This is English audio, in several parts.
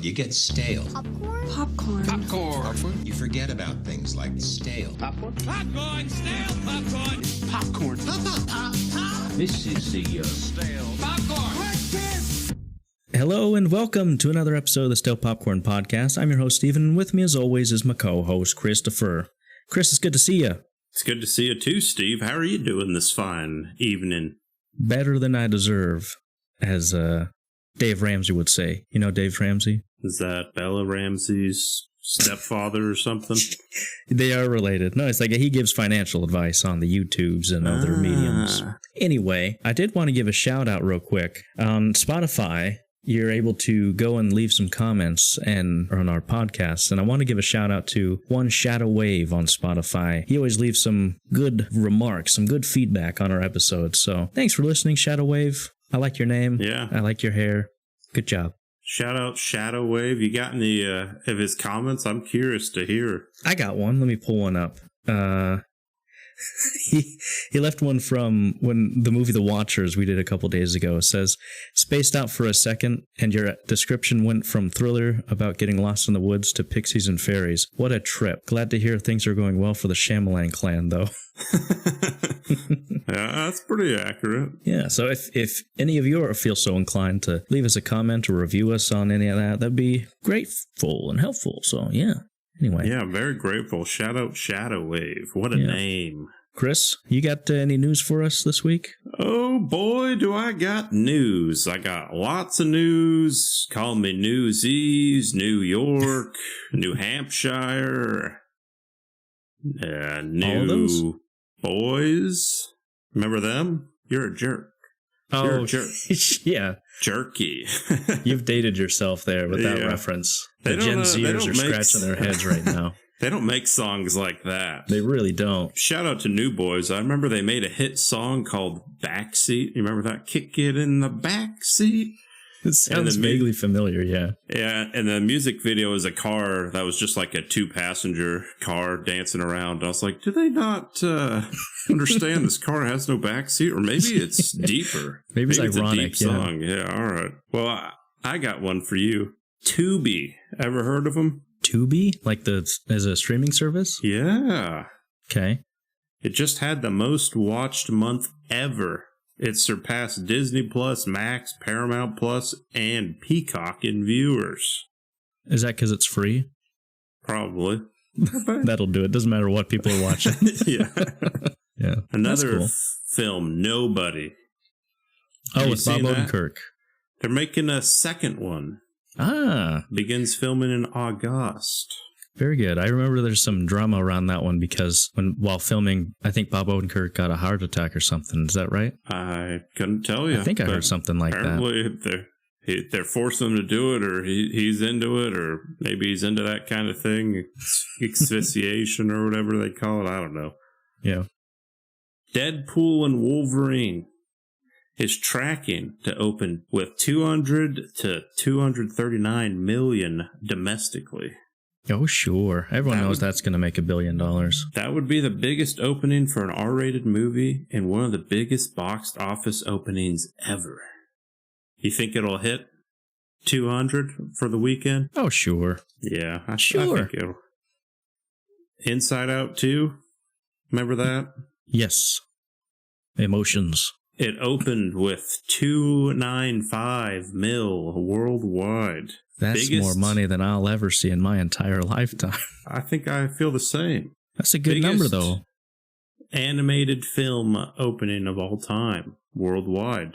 You get stale. Popcorn? Popcorn. Popcorn. Popcorn? You forget about things like stale. Popcorn. Popcorn. Stale popcorn. Popcorn. This is the Stale popcorn. Hello and welcome to another episode of the Stale Popcorn Podcast. I'm your host, Steven, and with me as always is my co-host, Christopher. Chris, it's good to see you. It's good to see you too, Steve. How are you doing this fine evening? Better than I deserve, as Dave Ramsey would say. You know Dave Ramsey? Is that Bella Ramsey's stepfather or something? They are related. No, it's like he gives financial advice on the YouTubes and other mediums. Anyway, I did want to give a shout out real quick. On Spotify, you're able to go and leave some comments on our podcast. And I want to give a shout out to one Shadow Wave on Spotify. He always leaves some good remarks, some good feedback on our episodes. So thanks for listening, Shadow Wave. I like your name. Yeah. I like your hair. Good job. Shout out Shadow Wave. You got any of his comments? I'm curious to hear. I got one. Let me pull one up. He left one from when the movie The Watchers we did a couple days ago. It says, spaced out for a second, and your description went from thriller about getting lost in the woods to pixies and fairies. What a trip. Glad to hear things are going well for the Shyamalan clan, though. Yeah, that's pretty accurate. Yeah, so if any of you feel so inclined to leave us a comment or review us on any of that, that'd be grateful and helpful. So, yeah. Anyway. Yeah, I'm very grateful. Shout out Shadow Wave. What a name. Chris, you got any news for us this week? Oh boy, do I got news. I got lots of news. Call me Newsies, New York, New Hampshire, New Boys. Remember them? You're a jerk. You're a jerk. Yeah. Jerky. You've dated yourself there with that reference. The Gen Zers are scratching their heads right now. They don't make songs like that. They really don't. Shout out to New Boys. I remember they made a hit song called Backseat. You remember that? Kick it in the backseat? It sounds vaguely familiar, yeah. Yeah, and the music video is a car that was just like a 2-passenger car dancing around. I was like, do they not understand this car has no backseat? Or maybe it's deeper. Maybe it's ironic, a deep song. Yeah, all right. Well, I got one for you. Tubi. Ever heard of them? Tubi? Like as a streaming service? Yeah. Okay. It just had the most watched month ever. It surpassed Disney Plus, Max, Paramount Plus, and Peacock in viewers. Is that because it's free? Probably. That'll do it. Doesn't matter what people are watching. Yeah. Yeah. Another film, Nobody. Oh, with Bob Odenkirk. They're making a second one. Begins filming in August. Very good. I remember there's some drama around that one because while filming, I think Bob Odenkirk got a heart attack or something. Is that right? I couldn't tell you. I think I heard something like that. Apparently they're forcing him to do it, or he's into it, or maybe he's into that kind of thing. Asphyxiation or whatever they call it. I don't know. Yeah. Deadpool and Wolverine is tracking to open with 200 to 239 million domestically. Oh, sure. Everyone knows that's going to make $1 billion. That would be the biggest opening for an R-rated movie and one of the biggest box office openings ever. You think it'll hit 200 for the weekend? Oh, sure. Yeah, I sure. think it'll. Inside Out 2? Remember that? Yes. Emotions. It opened with 295 mil worldwide. That's more money than I'll ever see in my entire lifetime. I think I feel the same. That's a good number, though. Animated film opening of all time, worldwide.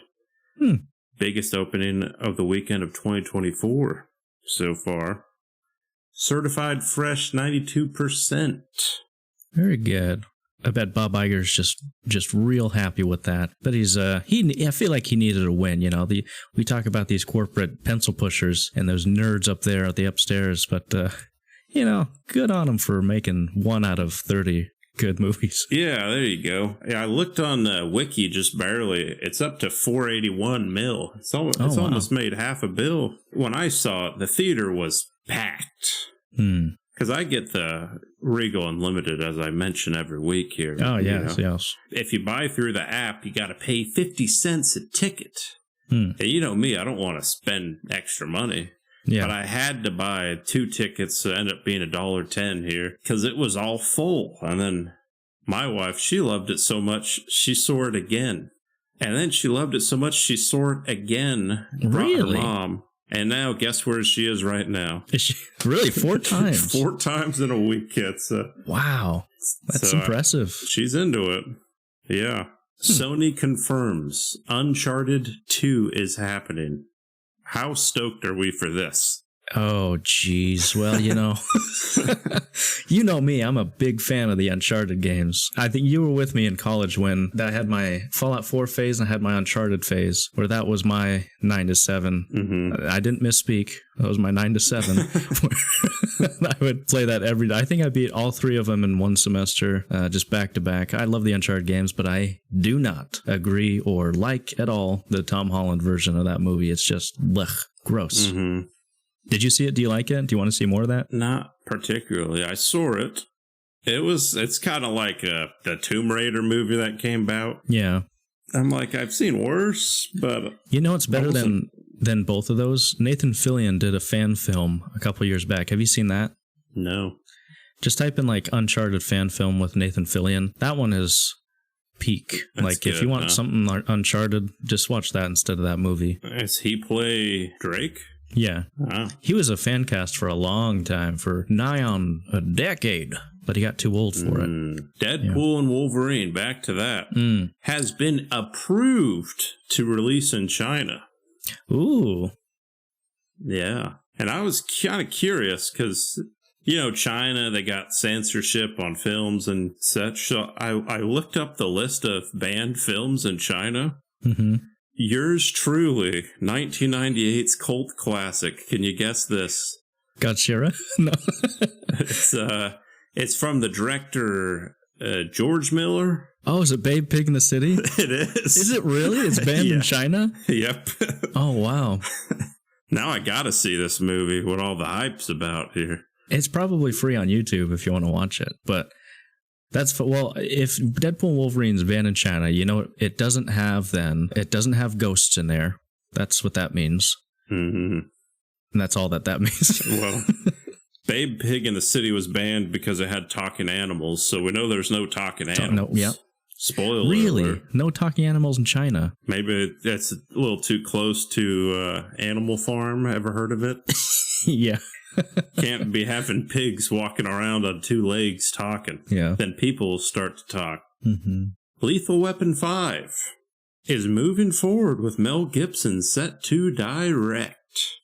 Biggest opening of the weekend of 2024 so far. Certified fresh 92%. Very good. I bet Bob Iger's just real happy with that. But he's I feel like he needed a win, you know. We talk about these corporate pencil pushers and those nerds up there at the upstairs, but you know, good on him for making 1 out of 30 good movies. Yeah, there you go. Yeah, I looked on Wiki just barely. It's up to 481 mil. It's almost made $500 million. When I saw it, the theater was packed. Because I get the Regal Unlimited, as I mention every week here. Oh, yes, yes. If you buy through the app, you got to pay 50 cents a ticket. And you know me, I don't want to spend extra money. Yeah. But I had to buy 2 tickets that ended up being $1.10 here because it was all full. And then my wife, she loved it so much, she saw it again. And then she loved it so much, she saw it again. Really? Her mom. And now, guess where she is right now? Is she really 4 times? 4 times in a week. It's wow. That's impressive. She's into it. Yeah. Sony confirms Uncharted 2 is happening. How stoked are we for this? Oh, geez. Well, you know, you know me. I'm a big fan of the Uncharted games. I think you were with me in college when I had my Fallout 4 phase and I had my Uncharted phase, where that was my 9 to 7. Mm-hmm. I didn't misspeak. That was my 9 to 7. I would play that every day. I think I beat all 3 of them in one semester, just back to back. I love the Uncharted games, but I do not agree or like at all the Tom Holland version of that movie. It's just blech, gross. Mm-hmm. Did you see it? Do you like it? Do you want to see more of that? Not particularly. I saw it. It's kind of like the Tomb Raider movie that came out. Yeah. I'm like, I've seen worse, but... You know what's better than both of those? Nathan Fillion did a fan film a couple years back. Have you seen that? No. Just type in like Uncharted fan film with Nathan Fillion. That one is peak. That's like good, if you want something Uncharted, just watch that instead of that movie. Does he play Drake? Yeah. Wow. He was a fan cast for a long time, for nigh on a decade, but he got too old for it. Deadpool and Wolverine, back to that, has been approved to release in China. Ooh. Yeah. And I was kind of curious because, you know, China, they got censorship on films and such. So I looked up the list of banned films in China. Mm-hmm. Yours truly, 1998's cult classic. Can you guess this? Godzilla? No. It's from the director George Miller. Oh, is it Babe Pig in the City? It is. Is it really? It's banned in China? Yep. Oh, wow. Now I gotta see this movie, what all the hype's about here. It's probably free on YouTube if you want to watch it, but... well, if Deadpool Wolverine's banned in China, you know, it doesn't have ghosts in there. That's what that means. Mm-hmm. And that's all that means. Well, Babe Pig in the City was banned because it had talking animals, so we know there's no talking animals. Yep. Spoiler really? alert. No talking animals in China? Maybe that's a little too close to Animal Farm. Ever heard of it? Yeah. Can't be having pigs walking around on 2 legs talking. Yeah. Then people start to talk. Mm-hmm. Lethal Weapon 5 is moving forward with Mel Gibson set to direct.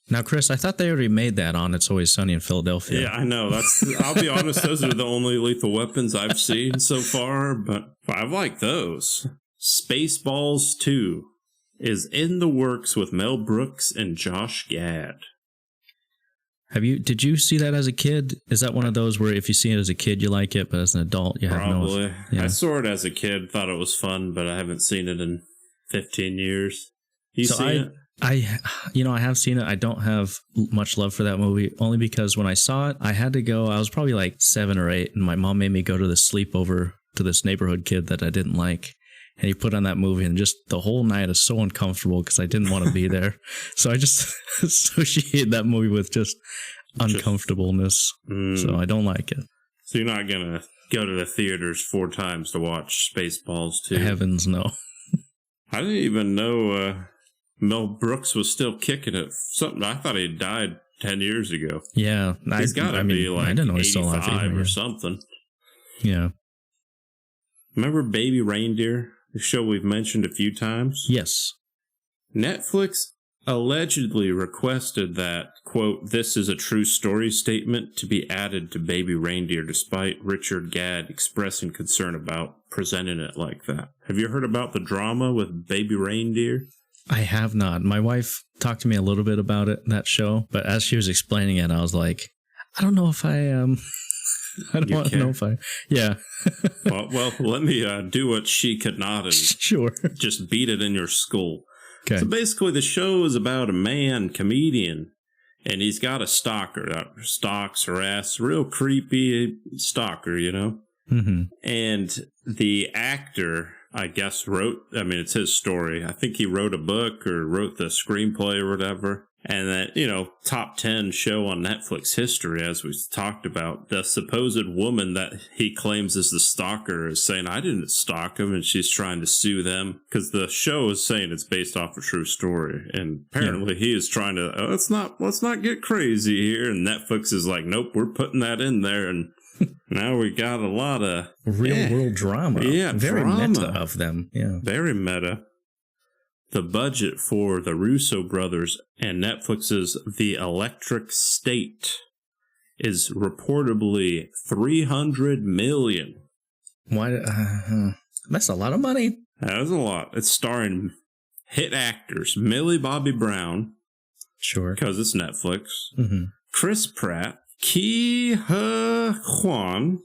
Now, Chris, I thought they already made that on It's Always Sunny in Philadelphia. Yeah, I know. I'll be honest, those are the only Lethal Weapons I've seen so far, but I like those. Spaceballs 2 is in the works with Mel Brooks and Josh Gad. Did you see that as a kid? Is that one of those where if you see it as a kid, you like it, but as an adult, you have Probably. no... Yeah. I saw it as a kid, thought it was fun, but I haven't seen it in 15 years. You seen it? I have seen it. I don't have much love for that movie, only because when I saw it, I had to go, I was probably like 7 or 8, and my mom made me go to the sleepover to this neighborhood kid that I didn't like. And he put on that movie, and just the whole night is so uncomfortable because I didn't want to be there. So I just associate that movie with just uncomfortableness. So I don't like it. So you're not going to go to the theaters 4 times to watch Spaceballs 2? Heavens, no. I didn't even know Mel Brooks was still kicking it. Something I thought he died 10 years ago. Yeah. He's got to be like I didn't know he's still alive 85 either, or something. Yeah. Remember Baby Reindeer? The show we've mentioned a few times? Yes. Netflix allegedly requested that, quote, "this is a true story" statement to be added to Baby Reindeer, despite Richard Gad expressing concern about presenting it like that. Have you heard about the drama with Baby Reindeer? I have not. My wife talked to me a little bit about it, that show, but as she was explaining it, I was like, I don't know if I I don't know if I... Yeah. well, let me do what she could not and sure. Just beat it in your skull. Okay. So basically the show is about a man, comedian, and he's got a stalker that stalks, harass, real creepy stalker, you know? Mm-hmm. And the actor I guess it's his story. I think he wrote a book or wrote the screenplay or whatever. And that, top 10 show on Netflix history, as we talked about, the supposed woman that he claims is the stalker is saying, I didn't stalk him, and she's trying to sue them because the show is saying it's based off a true story. And apparently he is trying to, let's not get crazy here. And Netflix is like, nope, we're putting that in there. And now we got a lot of real world drama. Yeah, very drama. meta of them. Yeah, very meta. The budget for the Russo brothers and Netflix's The Electric State is reportedly $300 million. Why? That's a lot of money. That is a lot. It's starring hit actors Millie Bobby Brown. Sure. Because it's Netflix. Mm-hmm. Chris Pratt. Ki He Kwan.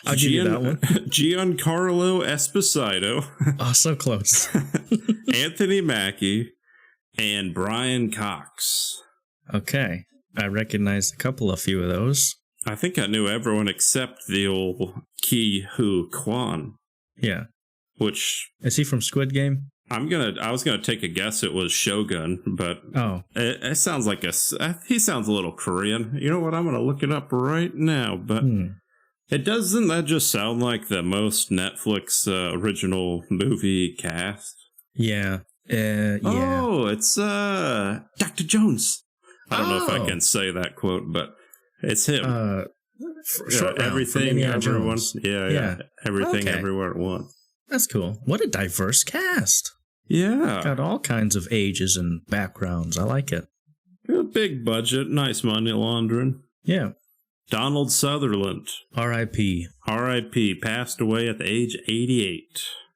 I'll give you that one. Giancarlo Esposito. Oh, so close. Anthony Mackie and Brian Cox. Okay. I recognized a few of those. I think I knew everyone except the old Ki Hu Kwan. Yeah. Which... Is he from Squid Game? I was gonna take a guess it was Shogun, but it sounds like he sounds a little Korean. You know what? I'm gonna look it up right now, but... Doesn't that just sound like the most Netflix original movie cast? Yeah. Oh, it's Dr. Jones. I don't know if I can say that quote, but it's him. Everything, everyone. Yeah. Everything, everywhere at once. That's cool. What a diverse cast. Yeah. Got all kinds of ages and backgrounds. I like it. Big budget, nice money laundering. Yeah. Donald Sutherland. R.I.P. R.I.P. Passed away at the age of 88.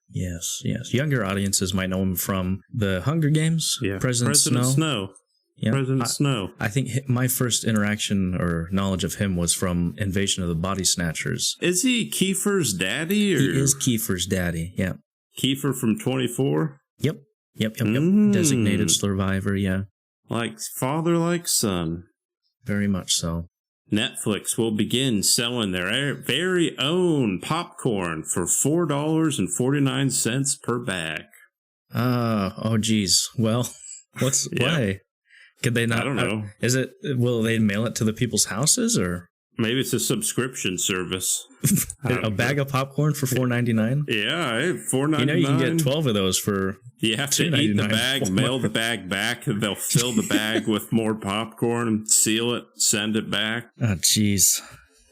Yes. Younger audiences might know him from the Hunger Games. Yeah. President Snow. Yeah. President Snow. I think my first interaction or knowledge of him was from Invasion of the Body Snatchers. Is he Kiefer's daddy? Or? He is Kiefer's daddy, yeah. Kiefer from 24? Yep. Designated survivor, yeah. Like father, like son. Very much so. Netflix will begin selling their very own popcorn for $4.49 per bag. Oh, geez. Well, why? Could they not? I don't know. Will they mail it to the people's houses or? Maybe it's a subscription service. A bag of popcorn for $4.99? Yeah, $4.99. You know you can get 12 of those for You have to eat the bag, mail the bag back, and they'll fill the bag with more popcorn, seal it, send it back. Oh, jeez.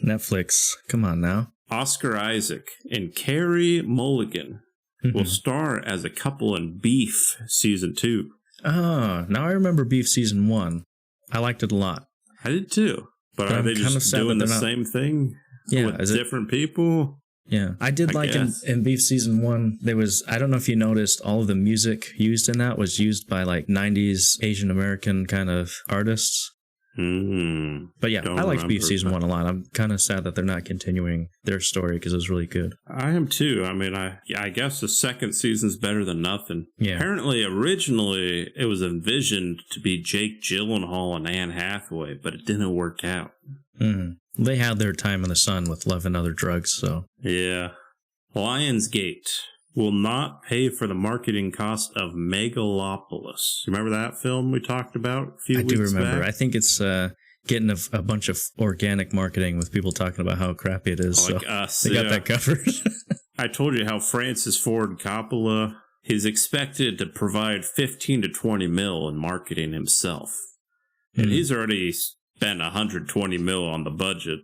Netflix. Come on now. Oscar Isaac and Carey Mulligan will star as a couple in Beef Season 2. Oh, now I remember Beef Season 1. I liked it a lot. I did too. But are they just doing the same thing with different people? Yeah. I did like in Beef Season 1, there was, I don't know if you noticed, all of the music used in that was used by like 90s Asian American kind of artists. But yeah, I liked Beef Season 1 a lot. I'm kind of sad that they're not continuing their story because it was really good. I am too. I mean, I guess the second season's better than nothing. Yeah. Apparently, originally, it was envisioned to be Jake Gyllenhaal and Anne Hathaway, but it didn't work out. They had their time in the sun with Love and Other Drugs, so. Yeah. Lionsgate will not pay for the marketing cost of Megalopolis. Remember that film we talked about a few weeks back? I do remember. I think it's getting a bunch of organic marketing with people talking about how crappy it is. Like so us. They got that covered. I told you how Francis Ford Coppola is expected to provide 15 to 20 mil in marketing himself. And he's already spent 120 mil on the budget.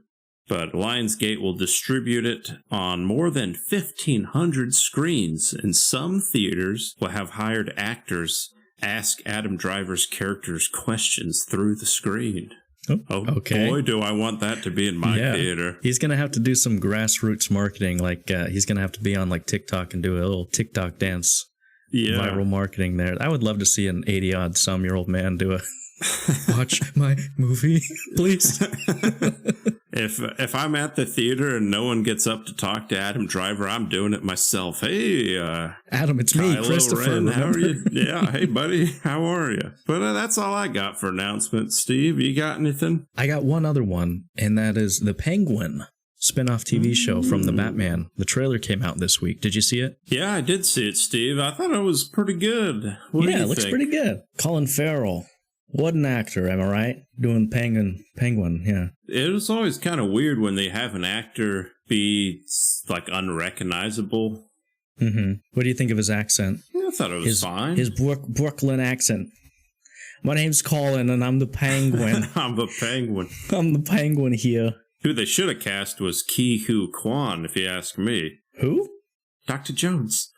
But Lionsgate will distribute it on more than 1,500 screens, and some theaters will have hired actors ask Adam Driver's characters questions through the screen. Oh, okay. Boy, do I want that to be in my theater. He's going to have to do some grassroots marketing, like he's going to have to be on like TikTok and do a little TikTok dance. Yeah. Viral marketing there. I would love to see an 80-odd-some-year-old man do a watch my movie, please. If I'm at the theater and no one gets up to talk to Adam Driver, I'm doing it myself. Hey, Adam, it's me, Christopher. Ren, how are you? Yeah, hey, buddy, how are you? But that's all I got for announcements. Steve, you got anything? I got one other one, and that is the Penguin spin-off TV show from the Batman. The trailer came out this week. Did you see it? Yeah, I did see it, Steve. I thought it was pretty good. What do you it looks think? pretty good. Colin Farrell. What an actor, am I right? Doing Penguin, yeah. It was always kind of weird when they have an actor be, like, unrecognizable. Mm-hmm. What do you think of his accent? Yeah, I thought it was fine. His Brooklyn accent. My name's Colin, and I'm the Penguin. I'm the Penguin. I'm the Penguin here. Who they should have cast was Ki-Hu Kwan, if you ask me. Who? Dr. Jones.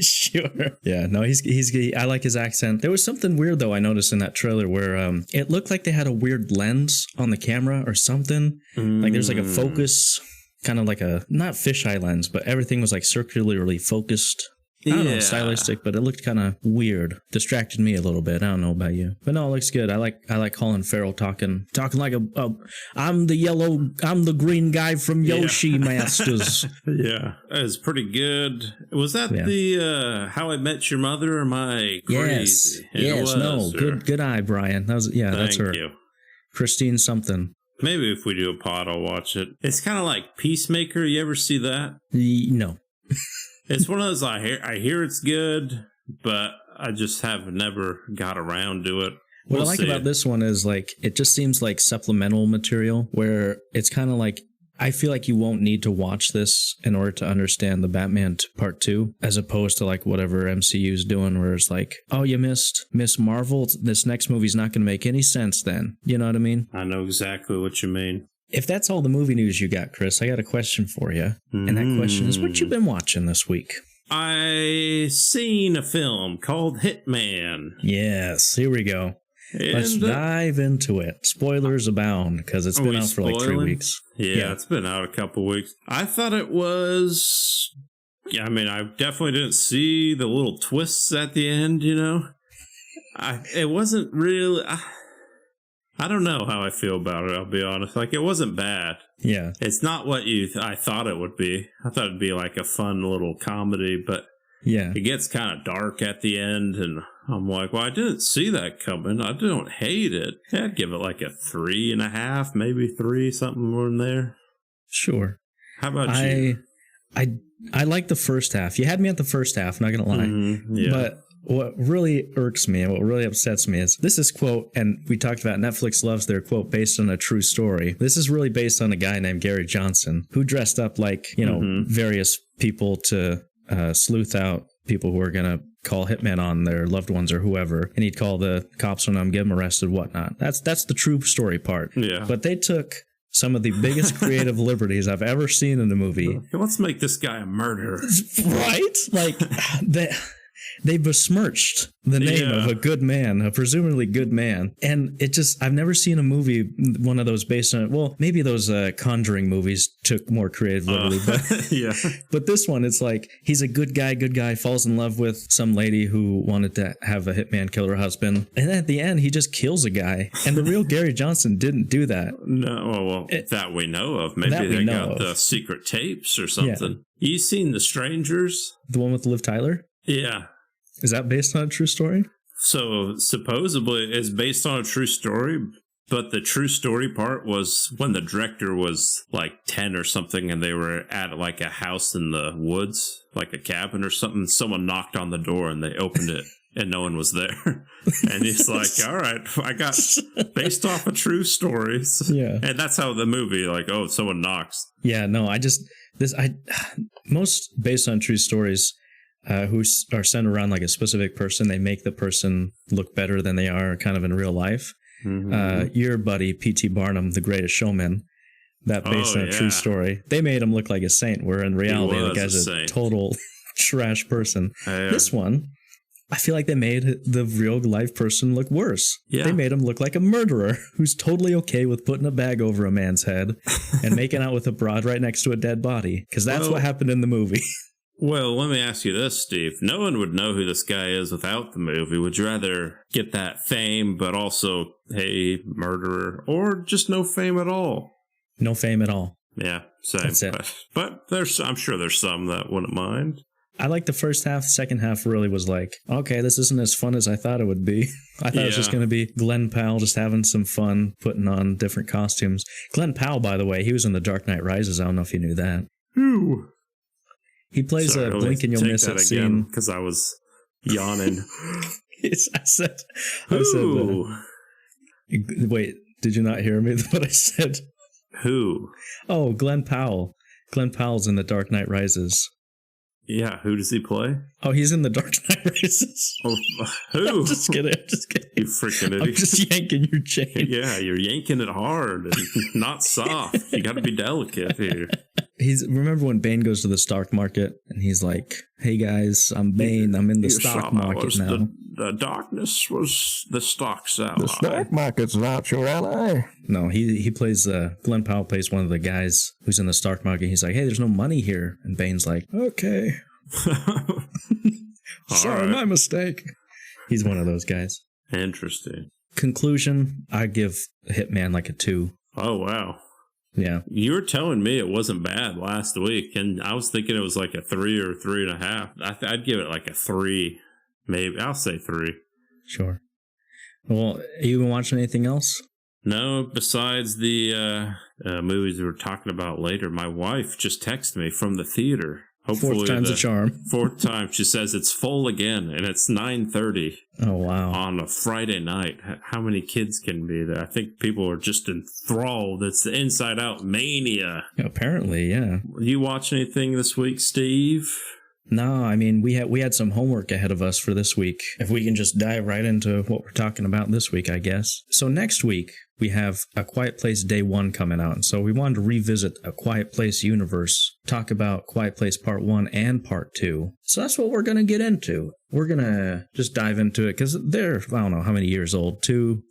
Sure. Yeah, no, I like his accent. There was something weird, though, I noticed in that trailer where it looked like they had a weird lens on the camera or something. Like there's like a focus, kind of like a, not fisheye lens, but everything was like circularly focused. I don't know, stylistic, but it looked kind of weird. Distracted me a little bit. I don't know about you, but no, it looks good. I like Colin Farrell talking like I'm the green guy from Yoshi Masters. Yeah, it was pretty good. Was that the How I Met Your Mother? Or am I crazy? Yes, good eye, Brian. That's her. Thank you. Christine something. Maybe if we do a pod, I'll watch it. It's kind of like Peacemaker. You ever see that? No. It's one of those I hear it's good, but I just have never got around to it. What I like about this one is like it just seems like supplemental material where it's kind of like I feel like you won't need to watch this in order to understand the Batman Part 2, as opposed to like whatever MCU's doing where it's like, oh, you missed Miss Marvel. This next movie's not going to make any sense then. You know what I mean? I know exactly what you mean. If that's all the movie news you got, Chris, I got a question for you. And that question is, what you been watching this week? I seen a film called Hitman. Yes, here we go. Let's dive into it. Spoilers abound, because it's been out for like 3 weeks. Yeah, it's been out a couple weeks. I thought it was... Yeah, I mean, I definitely didn't see the little twists at the end, you know? It wasn't really... I don't know how I feel about it, I'll be honest. Like, it wasn't bad. Yeah. It's not what I thought it would be. I thought it'd be like a fun little comedy, but yeah, it gets kind of dark at the end, and I'm like, well, I didn't see that coming. I don't hate it. Yeah, I'd give it like a 3.5, maybe 3, something more in there. Sure. How about you? I like the first half. You had me at the first half, not gonna lie. Mm-hmm, yeah. But what really irks me and what really upsets me is this quote, and we talked about Netflix loves their quote based on a true story. This is really based on a guy named Gary Johnson who dressed up like, various people to sleuth out people who are going to call hitmen on their loved ones or whoever. And he'd call the cops on them, get them arrested, whatnot. That's the true story part. Yeah. But they took some of the biggest creative liberties I've ever seen in a movie. Let's make this guy a murderer. Right? Like, they besmirched the name of a good man, a presumably good man. And it just, I've never seen a movie, one of those based on, well, maybe those Conjuring movies took more creative liberty, but yeah. But this one, it's like, he's a good guy, falls in love with some lady who wanted to have a hitman kill her husband. And at the end, he just kills a guy. And the real Gary Johnson didn't do that. No, that we know of. Maybe they got the secret tapes or something. Yeah. You seen The Strangers? The one with Liv Tyler? Yeah. Is that based on a true story? So supposedly it's based on a true story, but the true story part was when the director was like 10 or something and they were at like a house in the woods, like a cabin or something. Someone knocked on the door and they opened it and no one was there. And he's like, all right, I got based off of true stories. Yeah. And that's how the movie, like, oh, someone knocks. Yeah, no, most based on true stories, who are sent around like a specific person, they make the person look better than they are kind of in real life. Mm-hmm. Your buddy, P.T. Barnum, The Greatest Showman, that based on a true story, they made him look like a saint, where in reality the guy's a total trash person. This one, I feel like they made the real life person look worse. Yeah. They made him look like a murderer who's totally okay with putting a bag over a man's head and making out with a broad right next to a dead body, because that's what happened in the movie. Well, let me ask you this, Steve. No one would know who this guy is without the movie. Would you rather get that fame, but also, hey, murderer, or just no fame at all? No fame at all. Yeah, same. That's it. But I'm sure there's some that wouldn't mind. I like the first half. Second half really was like, okay, this isn't as fun as I thought it would be. I thought it was just going to be Glenn Powell just having some fun, putting on different costumes. Glenn Powell, by the way, he was in The Dark Knight Rises. I don't know if you knew that. Who? He plays a Blink and You'll Miss It scene. Because I was yawning. I said, wait, did you not hear me? What I said? Who? Oh, Glenn Powell. Glenn Powell's in The Dark Knight Rises. Yeah, who does he play? Oh, he's in The Dark Knight Rises. Oh, who? I'm just kidding. You freaking idiot. I'm just yanking your chain. Yeah, you're yanking it hard and not soft. You got to be delicate here. Remember when Bane goes to the stock market and he's like, "Hey guys, I'm Bane. I'm in the stock market now." The darkness was the stock's ally. The stock market's not your ally. No, he plays. Glenn Powell plays one of the guys who's in the stock market. He's like, "Hey, there's no money here," and Bane's like, "Okay, sorry, my mistake." He's one of those guys. Interesting. Conclusion: I give Hitman like a 2. Oh wow. Yeah. You were telling me it wasn't bad last week, and I was thinking it was like a 3 or 3.5. I'd give it like a 3. Maybe. I'll say 3. Sure. Well, you been watching anything else? No, besides the movies we were talking about later. My wife just texted me from the theater. Hopefully Fourth time's a charm. Fourth time. She says it's full again, and it's 9:30. Oh, wow. On a Friday night. How many kids can be there? I think people are just enthralled. It's the Inside Out mania. Apparently, yeah. You watch anything this week, Steve? No, I mean, we had some homework ahead of us for this week. If we can just dive right into what we're talking about this week, I guess. So next week, we have A Quiet Place Day 1 coming out. And so we wanted to revisit A Quiet Place universe, talk about Quiet Place Part 1 and Part 2. So that's what we're going to get into. We're going to just dive into it because they're, I don't know how many years old,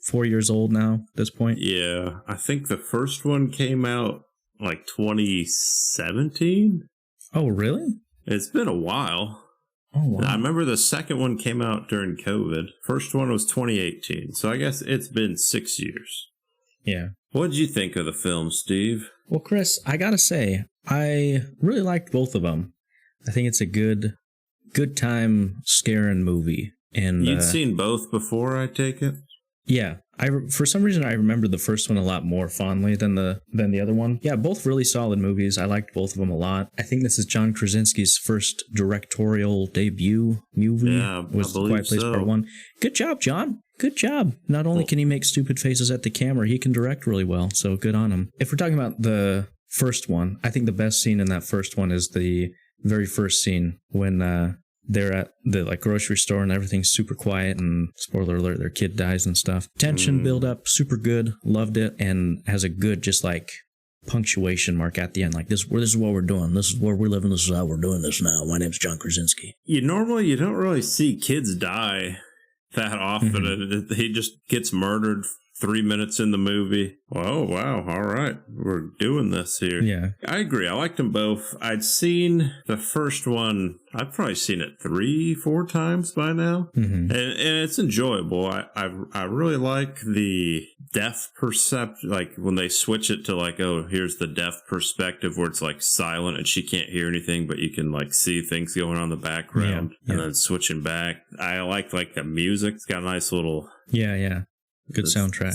4 years old now at this point. Yeah, I think the first one came out like 2017. Oh, really? It's been a while. Oh, wow. I remember the second one came out during COVID. First one was 2018. So I guess it's been 6 years. Yeah. What did you think of the film, Steve? Well, Chris, I gotta say, I really liked both of them. I think it's a good time scaring movie. And you'd seen both before, I take it? Yeah. For some reason, I remembered the first one a lot more fondly than the other one. Yeah, both really solid movies. I liked both of them a lot. I think this is John Krasinski's first directorial debut movie. Yeah, was The Quiet Place Part 1. Good job, John. Good job. Not only can he make stupid faces at the camera, he can direct really well. So good on him. If we're talking about the first one, I think the best scene in that first one is the very first scene when they're at the grocery store and everything's super quiet and spoiler alert, their kid dies and stuff. Tension build up, super good, loved it, and has a good just punctuation mark at the end. Like this is what we're doing. This is where we're living. This is how we're doing this now. My name's John Krasinski. You don't really see kids die that often. Mm-hmm. He just gets murdered 3 minutes in the movie. Oh, wow. All right. We're doing this here. Yeah. I agree. I liked them both. I'd seen the first one. I've probably seen it 3-4 times by now. Mm-hmm. And it's enjoyable. I really like the deaf perception. Like when they switch it to oh, here's the deaf perspective where it's silent and she can't hear anything, but you can see things going on in the background. Yeah. And then switching back. I like the music. It's got a nice little... Yeah. Good soundtrack.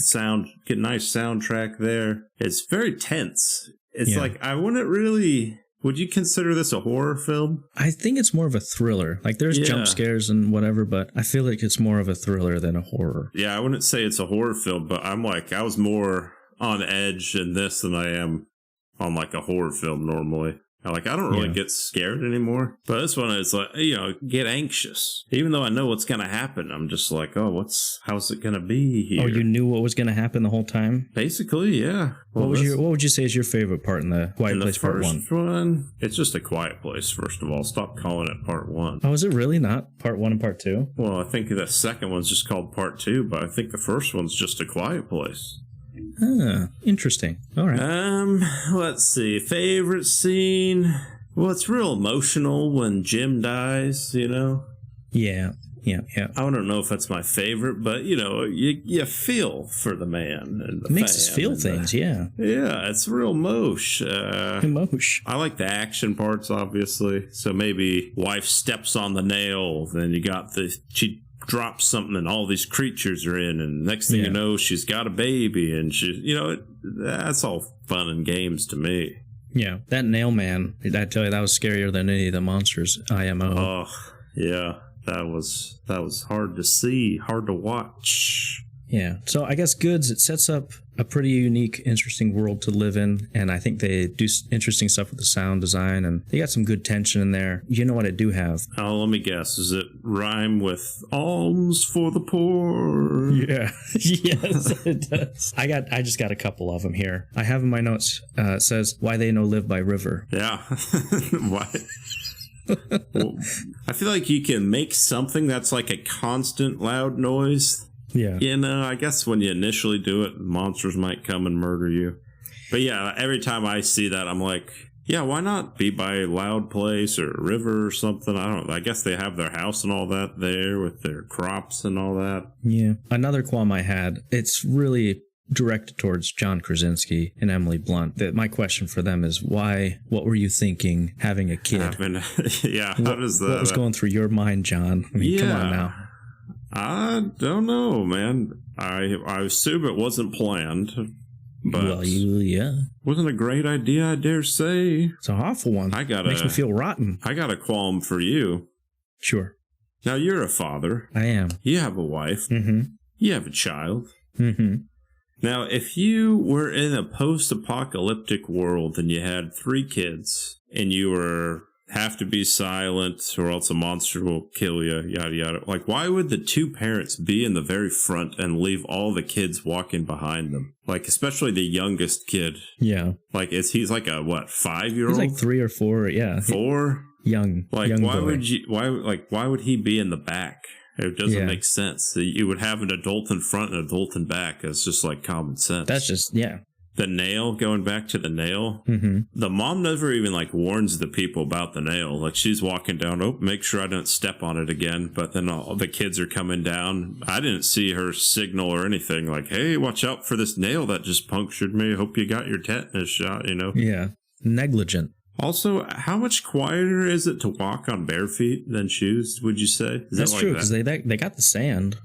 Nice soundtrack there. It's very tense. It's I wouldn't really... Would you consider this a horror film? I think it's more of a thriller. There's jump scares and whatever, but I feel like it's more of a thriller than a horror. Yeah, I wouldn't say it's a horror film, but I'm I was more on edge in this than I am on a horror film normally. I don't really get scared anymore. But this one is get anxious. Even though I know what's going to happen, I'm just how's it going to be here? Oh, you knew what was going to happen the whole time? Basically, yeah. Well, what would you say is your favorite part in the Quiet Place Part 1? First one, it's just a quiet place, first of all. Stop calling it Part 1. Oh, is it really not Part 1 and Part 2? Well, I think the second one's just called Part 2, but I think the first one's just a quiet place. Interesting. All right. Let's see. Favorite scene? Well, it's real emotional when Jim dies, Yeah. Yeah. I don't know if that's my favorite, but you feel for the man and the makes us feel things. Yeah, it's real mosh. Mosh. I like the action parts, obviously. So maybe wife steps on the nail, then you got she drops something and all these creatures are in, and next thing you know, she's got a baby, and that's all fun and games to me. Yeah, that nail man, I tell you, that was scarier than any of the monsters IMO. Oh, yeah, that was hard to see, hard to watch. Yeah, so I guess Goods, it sets up a pretty unique, interesting world to live in, and I think they do interesting stuff with the sound design, and they got some good tension in there. You know what I do have? Oh, let me guess. Does it rhyme with alms for the poor? Yeah, yes, it does. I just got a couple of them here. I have in my notes, it says, why they no live by river. Yeah, why? Well, I feel like you can make something that's like a constant loud noise. Yeah. I guess when you initially do it, monsters might come and murder you. But yeah, every time I see that, I'm like, yeah, why not be by a loud place or a river or something? I don't know. I guess they have their house and all that there with their crops and all that. Yeah. Another qualm I had, it's really directed towards John Krasinski and Emily Blunt. My question for them is, what were you thinking having a kid? Yeah, how does that? What was going through your mind, John? I mean, come on now. I don't know, man. I assume it wasn't planned, but wasn't a great idea, I dare say. It's an awful one. Makes me feel rotten. I got a qualm for you. Sure. Now, you're a father. I am. You have a wife. Mm-hmm. You have a child. Mm-hmm. Now, if you were in a post-apocalyptic world and you had 3 kids and you have to be silent or else a monster will kill you, yada yada. Like, why would the 2 parents be in the very front and leave all the kids walking behind them? Like, especially the youngest kid. Yeah. Like, he's like a 5-year-old? He's like 3 or 4, yeah. 4? Young. Like, young why boy. why would he be in the back? It doesn't make sense. You would have an adult in front and an adult in back. It's just like common sense. That's just, The nail, going back to the nail, mm-hmm. The mom never even warns the people about the nail. Like, she's walking down, make sure I don't step on it again. But then all the kids are coming down. I didn't see her signal or anything like, hey, watch out for this nail that just punctured me. Hope you got your tetanus shot, Yeah, negligent. Also, how much quieter is it to walk on bare feet than shoes, would you say? That's true, because they got the sand.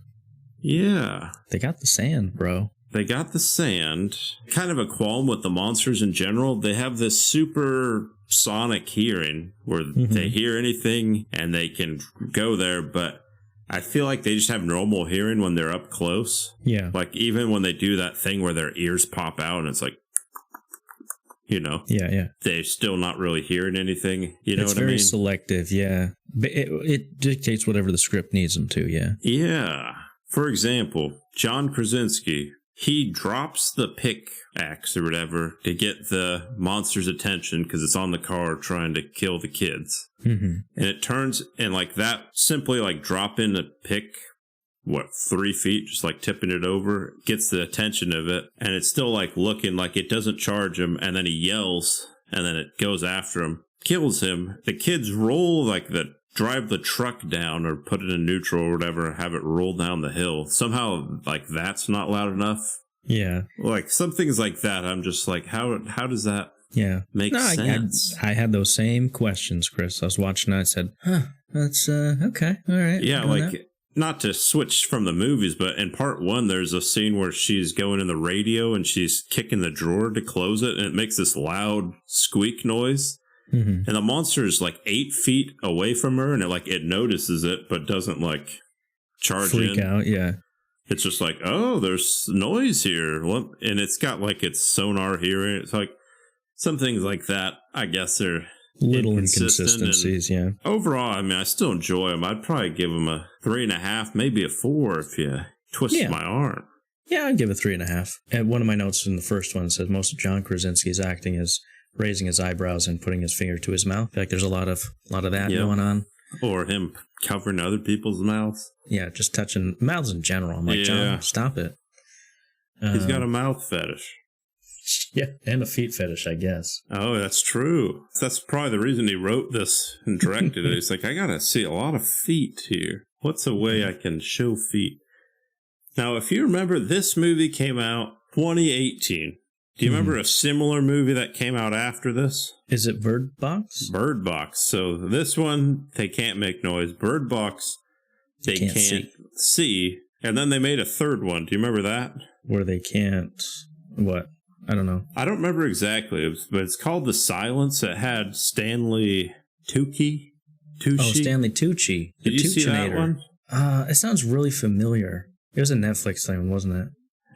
Yeah. They got the sand, bro. They got the sand. Kind of a qualm with the monsters in general. They have this super sonic hearing where they hear anything and they can go there, but I feel like they just have normal hearing when they're up close. Yeah. Like, even when they do that thing where their ears pop out and it's like, Yeah. They're still not really hearing anything. You know what I mean? It's very selective, yeah. But it dictates whatever the script needs them to, yeah. Yeah. For example, John Krasinski, he drops the pickaxe or whatever to get the monster's attention because it's on the car trying to kill the kids. Mm-hmm. And it turns, and that simply drop in the pick, 3 feet, just tipping it over, gets the attention of it. And it's still looking like it doesn't charge him. And then he yells and then it goes after him, kills him. The kids roll drive the truck down or put it in neutral or whatever, have it roll down the hill. Somehow, that's not loud enough. Yeah. Some things like that, I'm just how does that make sense? I had those same questions, Chris. I was watching and I said, that's, okay, all right. Yeah, not to switch from the movies, but in part 1, there's a scene where she's going in the radio and she's kicking the drawer to close it, and it makes this loud squeak noise. Mm-hmm. And the monster is 8 feet away from her, and it notices it, but doesn't charge freak in. Out, yeah. It's just oh, there's noise here, and it's got its sonar hearing. It's some things like that. I guess are little inconsistencies. Yeah. Overall, I mean, I still enjoy them. I'd probably give them a 3.5, maybe a 4 if you twist my arm. Yeah, I'd give it 3.5. And one of my notes in the first one says most of John Krasinski's acting is raising his eyebrows and putting his finger to his mouth. I feel like there's a lot of that going on. Or him covering other people's mouths. Yeah, just touching mouths in general. I'm John, stop it. He's got a mouth fetish. Yeah, and a feet fetish, I guess. Oh, that's true. That's probably the reason he wrote this and directed it. He's I gotta see a lot of feet here. What's a way I can show feet? Now, if you remember, this movie came out 2018. Do you remember a similar movie that came out after this? Is it Bird Box? Bird Box. So this one, they can't make noise. Bird Box, they can't see. And then they made a third one. Do you remember that? Where they can't... What? I don't know. I don't remember exactly, but it's called The Silence. It had Stanley Tucci. Oh, Stanley Tucci. Did you see that one? It sounds really familiar. It was a Netflix thing, wasn't it?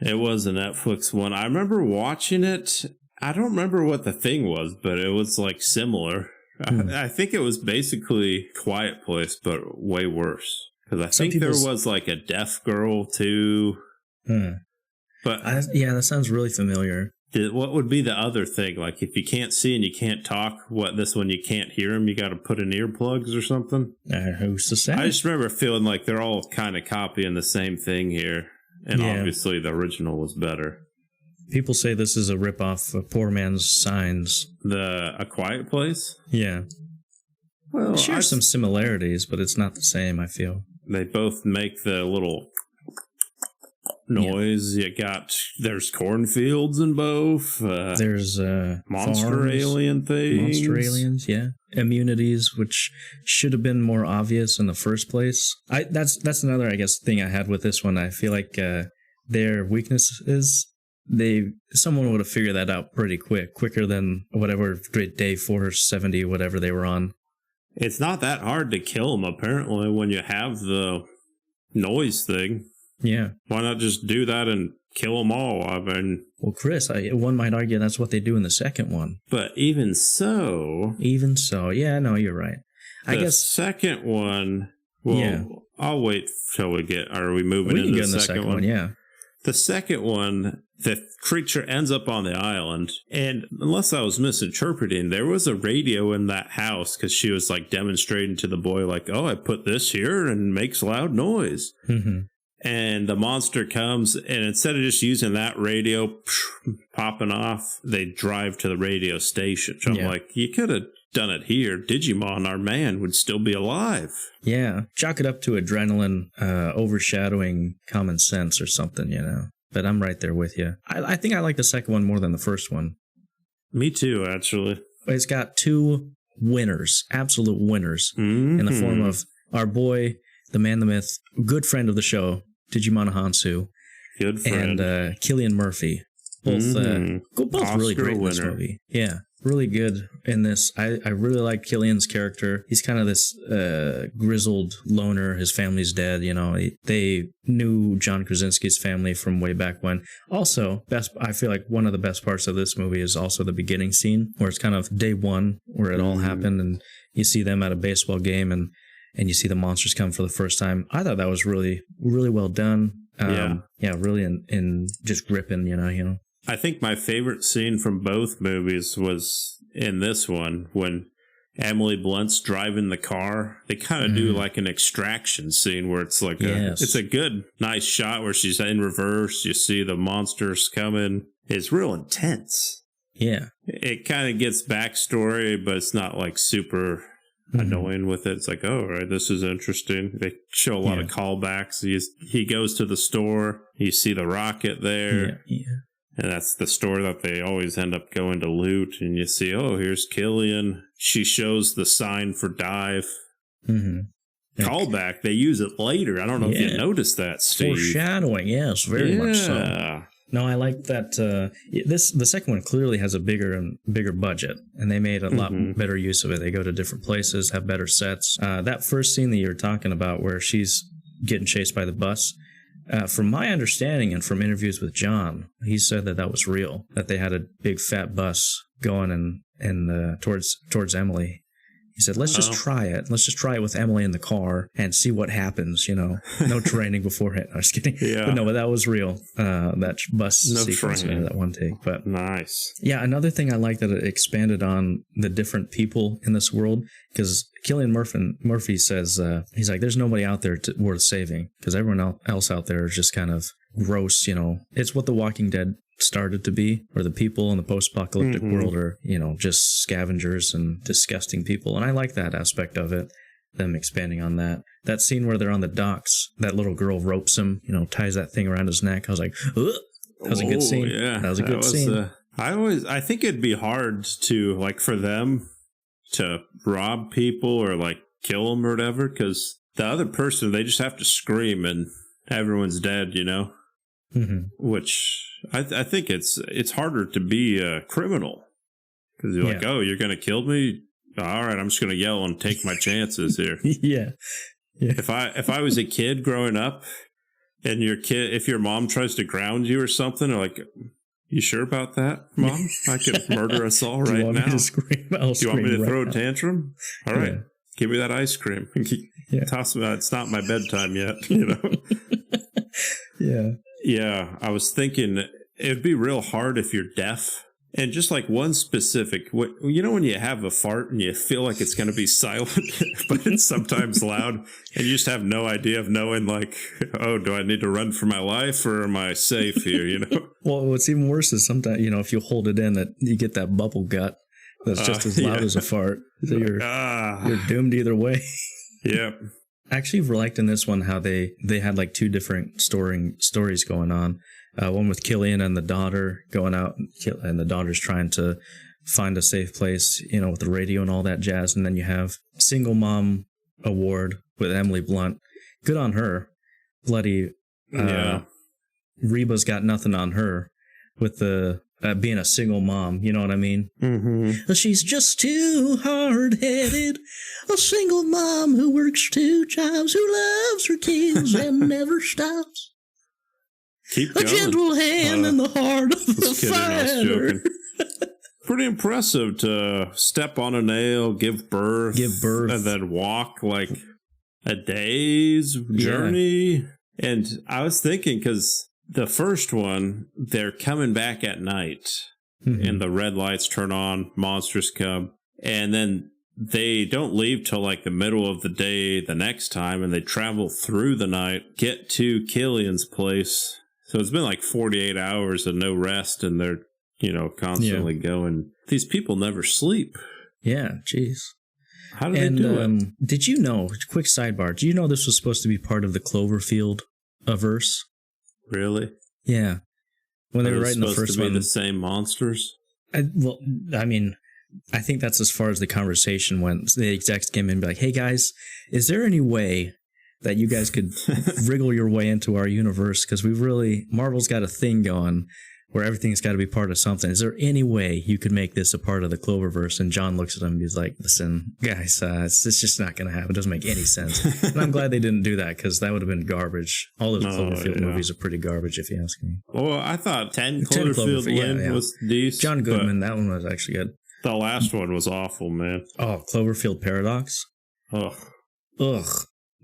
It was a Netflix one. I remember watching it. I don't remember what the thing was, but it was like similar. I think it was basically Quiet Place, but way worse. Because I think there was like a deaf girl too. But yeah, that sounds really familiar. What would be the other thing? Like if you can't see and you can't talk, this one you can't hear them, you got to put in earplugs or something? Who's to say? I just remember feeling like they're all kind of copying the same thing here. And obviously the original was better. People say this is a ripoff of Poor Man's Signs. A Quiet Place? Yeah. Well, it shares some similarities, but it's not the same, I feel. They both make the little noise. Yeah. There's cornfields in both. There's monster farms, alien things. Monster aliens, yeah. Immunities, which should have been more obvious in the first place. That's another, I guess, thing I had with this one. I feel like their weakness is someone would have figured that out pretty quicker than whatever day 470, whatever they were on. It's not that hard to kill them, apparently, when you have the noise thing. Yeah. Why not just do that and kill them all? I mean... Well, Chris, one might argue that's what they do in the second one. But even so... Yeah, no, you're right. I guess... The second one... Well, I'll wait till we get... Are we moving into the second one? Yeah. The second one, the creature ends up on the island, and unless I was misinterpreting, there was a radio in that house because she was like demonstrating to the boy, like, oh, I put this here and makes loud noise. Mm-hmm. And the monster comes, and instead of just using that radio popping off, they drive to the radio station. So I'm like, you could have done it here. Digimon, our man, would still be alive. Yeah. Chalk it up to adrenaline overshadowing common sense or something, But I'm right there with you. I think I like the second one more than the first one. Me too, actually. It's got two winners, absolute winners, in the form of our boy, the man, the myth, good friend of the show, Digimon Hansu. Good friend. And Cillian Murphy. Both really great in this movie. Yeah. Really good in this. I really like Cillian's character. He's kind of this grizzled loner. His family's dead. They knew John Krasinski's family from way back when. Also, I feel like one of the best parts of this movie is also the beginning scene, where it's kind of day one where it all happened, and you see them at a baseball game, and you see the monsters come for the first time. I thought that was really, really well done. Really in just gripping. I think my favorite scene from both movies was in this one when Emily Blunt's driving the car. They kind of do like an extraction scene where it's like it's a good, nice shot where she's in reverse. You see the monsters coming. It's real intense. Yeah. It kind of gets backstory, but it's not like super annoying with it. It's like, oh, right, this is interesting. They show a lot of callbacks. He goes to the store. You see the rocket there. Yeah. And that's the store that they always end up going to loot. And you see, oh, here's Cillian. She shows the sign for dive. Mm-hmm. Callback. They use it later. I don't know if you noticed that, Steve. Foreshadowing, yes, very much so. No, I like that. The second one clearly has a bigger budget, and they made a lot better use of it. They go to different places, have better sets. That first scene that you were talking about, where she's getting chased by the bus. From my understanding and from interviews with John, he said that was real, that they had a big fat bus going and towards Emily. He said, let's just try it. Let's just try it with Emily in the car and see what happens, No training beforehand. I was kidding. Yeah. But that was real. That bus sequence, that one take. But nice. Yeah, another thing I like that it expanded on the different people in this world, because Cillian Murphy says, he's like, there's nobody out there worth saving, because everyone else out there is just kind of gross, It's what The Walking Dead started to be, where the people in the post-apocalyptic world are, just scavengers and disgusting people. And I like that aspect of it. them expanding on that. That scene where they're on the docks, that little girl ropes him, ties that thing around his neck. I was like, ugh! That was a good scene. Yeah, that was a good scene. I think it'd be hard to, like, for them to rob people or, like, kill them or whatever, because the other person, they just have to scream and everyone's dead, Mm-hmm. Which I think it's harder to be a criminal, because you're like, oh, you're going to kill me? All right, I'm just going to yell and take my chances here. Yeah. If I was a kid growing up, and if your mom tries to ground you or something, or like, you sure about that, Mom? I could murder us all right now. Me to scream? Do you want me to throw a tantrum? All right, give me that ice cream. Toss me. It's not my bedtime yet. Yeah. Yeah, I was thinking it'd be real hard if you're deaf. And just like one specific, when you have a fart and you feel like it's going to be silent, but it's sometimes loud, and you just have no idea of knowing, like, oh, do I need to run for my life or am I safe here, Well, what's even worse is sometimes, if you hold it in, that you get that bubble gut that's just as loud as a fart. So you're doomed either way. Yeah. I actually liked in this one how they had like two different stories going on. One with Killian and the daughter going out, and the daughter's trying to find a safe place, with the radio and all that jazz. And then you have Single Mom Award with Emily Blunt. Good on her. Bloody Reba's got nothing on her with the being a single mom. You know what I mean? Mm-hmm. She's just too hard-headed. A single mom who works 2 jobs, who loves her kids and never stops. Keep going. A gentle hand in the heart of the fighter. Pretty impressive to step on a nail, give birth, and then walk like a day's journey. And I was thinking, because the first one, they're coming back at night, and the red lights turn on, monsters come, and then they don't leave till like the middle of the day the next time, and they travel through the night, get to Killian's place. So it's been like 48 hours and no rest, and they're, constantly going. These people never sleep. Yeah, jeez. How do they do it? Did you know, quick sidebar, do you know this was supposed to be part of the Cloverfield verse? Really? Yeah. When they were writing the first one. The same monsters? I think that's as far as the conversation went. The execs came in and be like, hey guys, is there any way that you guys could wriggle your way into our universe? Because Marvel's got a thing going where everything's got to be part of something. Is there any way you could make this a part of the Cloververse? And John looks at him and he's like, listen, guys, it's just not going to happen. It doesn't make any sense. And I'm glad they didn't do that, because that would have been garbage. All those Cloverfield movies are pretty garbage, if you ask me. Well, I thought 10 Cloverfield Lane was decent. John Goodman, that one was actually good. The last one was awful, man. Oh, Cloverfield Paradox? Ugh.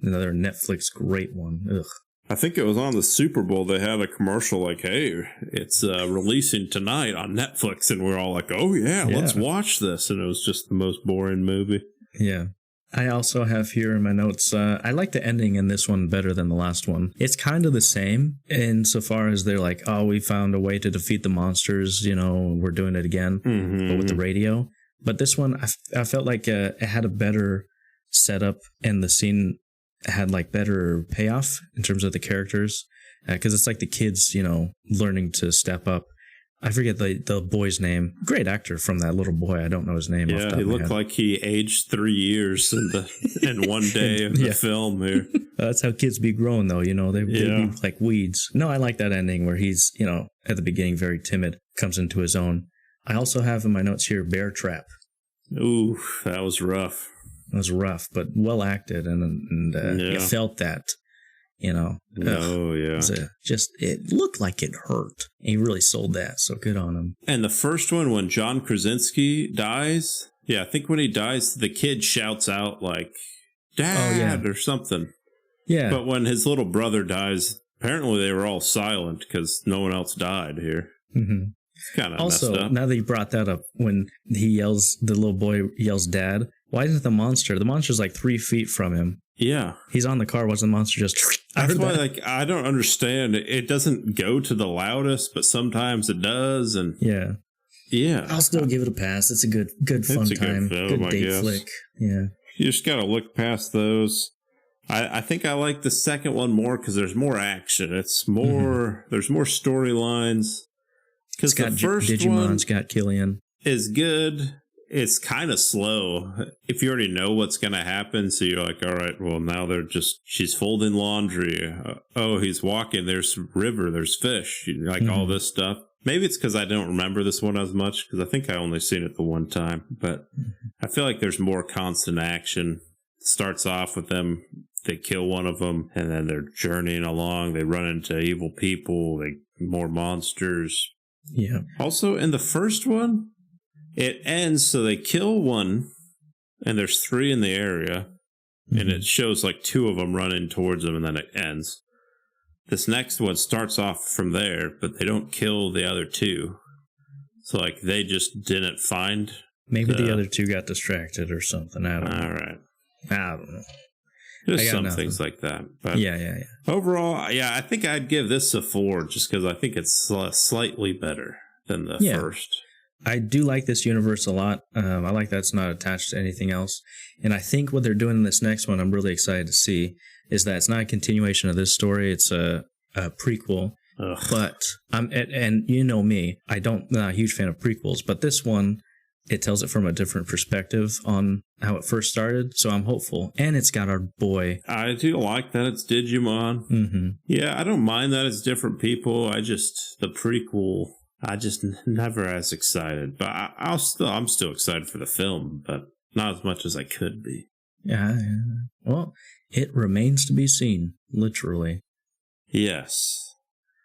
Another Netflix great one. Ugh. I think it was on the Super Bowl. They had a commercial like, hey, it's releasing tonight on Netflix. And we're all like, oh, yeah, let's watch this. And it was just the most boring movie. Yeah. I also have here in my notes, I like the ending in this one better than the last one. It's kind of the same insofar as they're like, oh, we found a way to defeat the monsters, we're doing it again, but with the radio. But this one, I felt like it had a better setup, and the scene had like better payoff in terms of the characters, because it's like the kids, learning to step up. I forget the boy's name. Great actor from that little boy. I don't know his name. Yeah, he looked like he aged 3 years in one day of the film here. That's how kids be growing, though. They be like weeds. No, I like that ending where he's, at the beginning very timid, comes into his own. I also have in my notes here Bear Trap. Ooh, that was rough. It was rough, but well acted, and you felt that, Oh, yeah. It looked like it hurt. He really sold that, so good on him. And the first one, when John Krasinski dies, I think when he dies, the kid shouts out like, Dad, or something. Yeah. But when his little brother dies, apparently they were all silent because no one else died here. Mm-hmm. Kind of also, messed up. Now that you brought that up, when the little boy yells Dad, why isn't the monster's like 3 feet from him? Yeah. He's on the car. Wasn't the monster just... That's why, I don't understand. It doesn't go to the loudest, but sometimes it does. And yeah. I'll still give it a pass. It's a good fun time. Good date flick. Yeah. You just got to look past those. I think I like the second one more because there's more action. It's more, there's more storylines. Because the first Digimon's got Killian. Is good. It's kind of slow. If you already know what's going to happen, so you're like, all right, well, now she's folding laundry. Oh, he's walking. There's river. There's fish. Like all this stuff. Maybe it's because I don't remember this one as much because I think I only seen it the one time. But I feel like there's more constant action. It starts off with them. They kill one of them, and then they're journeying along. They run into evil people, more monsters. Yeah. Also, in the first one, it ends so they kill one, and there's 3 in the area, and it shows like 2 of them running towards them, and then it ends. This next one starts off from there, but they don't kill the other 2. So, like, they just didn't find. Maybe the other 2 got distracted or something. I don't know. All right. I don't know. There's some things like that. But yeah. Overall, I think I'd give this a 4 just because I think it's slightly better than the first. I do like this universe a lot. I like that it's not attached to anything else. And I think what they're doing in this next one, I'm really excited to see, is that it's not a continuation of this story. It's a prequel. Ugh. But and you know me, I'm not a huge fan of prequels, but this one, it tells it from a different perspective on how it first started, so I'm hopeful. And it's got our boy. I do like that it's Digimon. Mm-hmm. Yeah, I don't mind that it's different people. The prequel, I just never as excited. But I'm still excited for the film, but not as much as I could be. Yeah. Well, it remains to be seen, literally. Yes.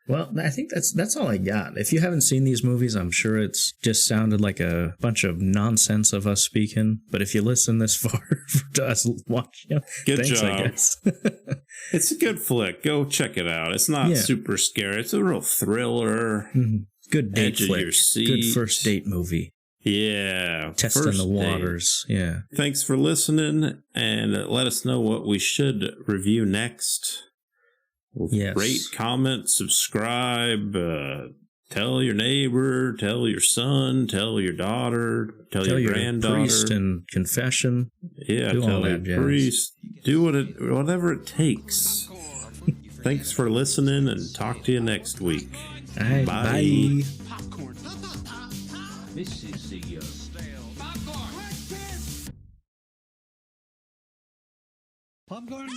Well, I think that's all I got. If you haven't seen these movies, I'm sure it's just sounded like a bunch of nonsense of us speaking. But if you listen this far to us watching, good job. I guess. It's a good flick. Go check it out. It's not super scary. It's a real thriller. Mm-hmm. Good date flick. Good first date movie. Yeah. Testing the waters. Date. Yeah. Thanks for listening, and let us know what we should review next. Yes. Rate, comment, subscribe, tell your neighbor, tell your son, tell your daughter, tell your granddaughter. Priest and confession. Yeah, tell your priest. Do whatever it takes. Thanks for listening, and talk to you next week. Right, bye. Popcorn. This is the popcorn.